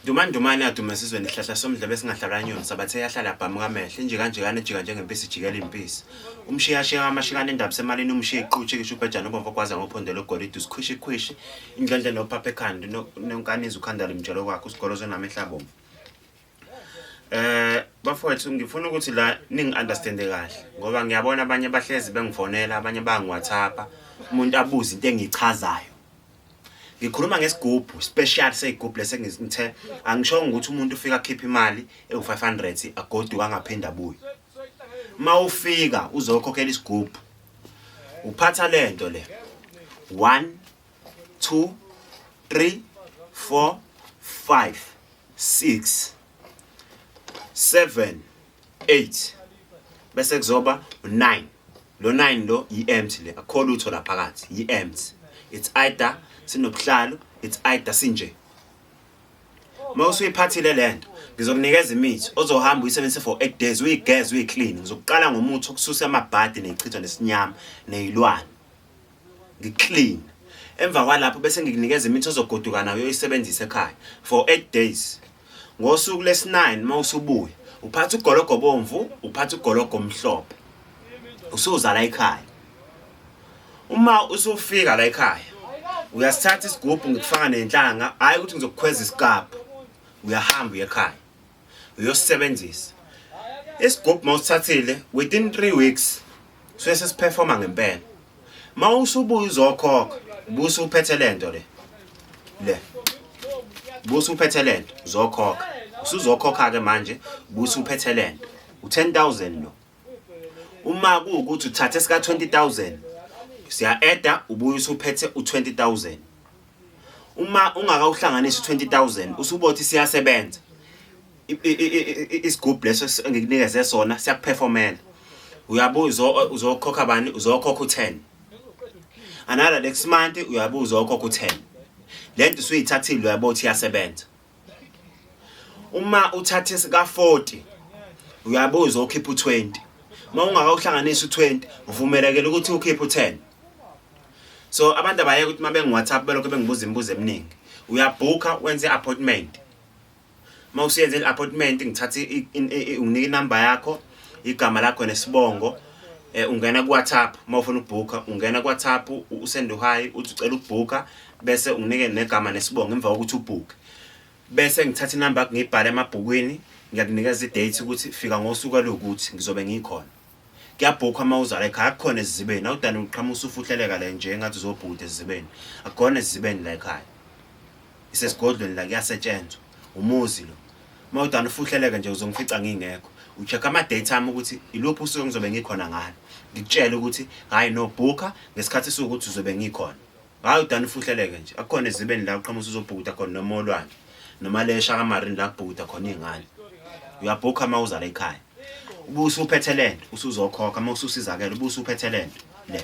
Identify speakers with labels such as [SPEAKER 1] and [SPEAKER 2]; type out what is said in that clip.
[SPEAKER 1] Dumani adume sizweni ihlahla somdlebe singahlala nyoni sabathe yahlala bhamu kamehle nje kanjekane ejika njengempisi jikela impisi umshiyashiya amashikane indaba semalini umshiya iqutshe kisho ubhejana obomvu kwaza ngophondelo golide usikhwishi indlondle nophapha ekhanda nonkaniza ukhandala imjelo kwakhe usigolozo namehlabo. Bafowethu ngifuna ukuthi la ningi understande kahle ngoba ngiyabona abanye bahlezi bengifonela abanye bangiwhatsappa umuntu abuza into engichazayo. Ngikhuluma ngesigubhu special segubhu lesengithe angisho ukuthi umuntu ufika khipha imali e500 agoduka ngaphinda abuye. Mawufika uzokhokhela isigubhu uphatha lento le 1 2 3 4 5 6 7 8 bese kuzoba 9 lo 9 lo i-empty le akho lutho la phakathi i-empty. It's either sinobuhlalo it's either sinje. Mawusuyiphathile lento ngizokunikeza imithi ozohamba uyisebenzise for 8 days uyigeze uyiclean. Ngizokuqala ngomuthi okususa amabhadi nezichitho nesinyama nezilwane ngiclean. Emva kwalapho bese ngikunikeza imithi ozogoduka nayo uyisebenzise ekhaya for 8 days. Ngosuku lesi9 mawusubuya uphatha ugologo bomvu uphatha ugologo omhlophe usuza la ekhaya. Uma usufika la ekhaya uyasithatha isigubhu ngikufaka nenhlanga hayi ukuthi ngizokukhweza isikaphu uyahamba ekhaya uyosebenzisa isigubhu mawusithathile within 3 weeks sese siperforma ngempela. Mawusubuya uzokhokha busu uphethe lento le busu uphethe lento uzokhokha usuzokhokha ke manje busu uphethe lento u10000 lo. Uma kuukuthi uthathe sika 20000 siya add ubuye usuphethe u20000. Uma ungakawuhlanganisa u20000 usubothi siyasebenza isigubhu leso engikunikeze sona siyakuperformela uyabuza uzokhokha bani uzokhokha u10 another next month uyabuza uzokhokha u10 lento suyithathile uyabothi iyasebenza. Uma uthathe sika 40 uyabuza ukhipha u20 uma ungakawuhlanganisa u20 uvumelekile ukuthi ukhiphe u10. So abantu abaye ukuthi mabe ngiWhatsApp belokho bengibuza imibuzo eminingi uyabhooka wenze appointment. Mawusiyenze iappointment ngithathe unginike inamba yakho igama lakho nesibongo ungena kuWhatsApp mawufuna ukubhooka ungena kuWhatsApp usende hi uthi ucela ukubhooka bese unginike negama nesibongo emva kokuthi ubhooke bese ngithatha inamba yakho ngibhale emabhukwini ngiyakunikeza idate ukuthi fika ngosuku lokuthi ngizobe ngikhona. Kuyabhooka mawuzala ekhaya akukhona ezibeni awudani uqhamuka usufuhleleka la nje engathi uzobhuda ezibeni akukhona ezibeni la ekhaya isesigodlweni la kuyasetshenzwa umuzi lo. Mawudani ufuhleleka nje uzongifica ngingekho ucheck ama date ami ukuthi iluphi usuku ngizobe ngikhona ngalo ngikutshela ukuthi hayi no booker ngesikhathi sokuthi uzobe ngikhona. Hayi udani ufuhleleke nje akukhona ezibeni la uqhamuka uzobhuda khona noma olwane noma lesha kaMarine la kubhuda khona ingane uyabhooka mawuzala ekhaya ubusu uphethe lento usuzokhokha mawususizakela ubusu uphethe lento le.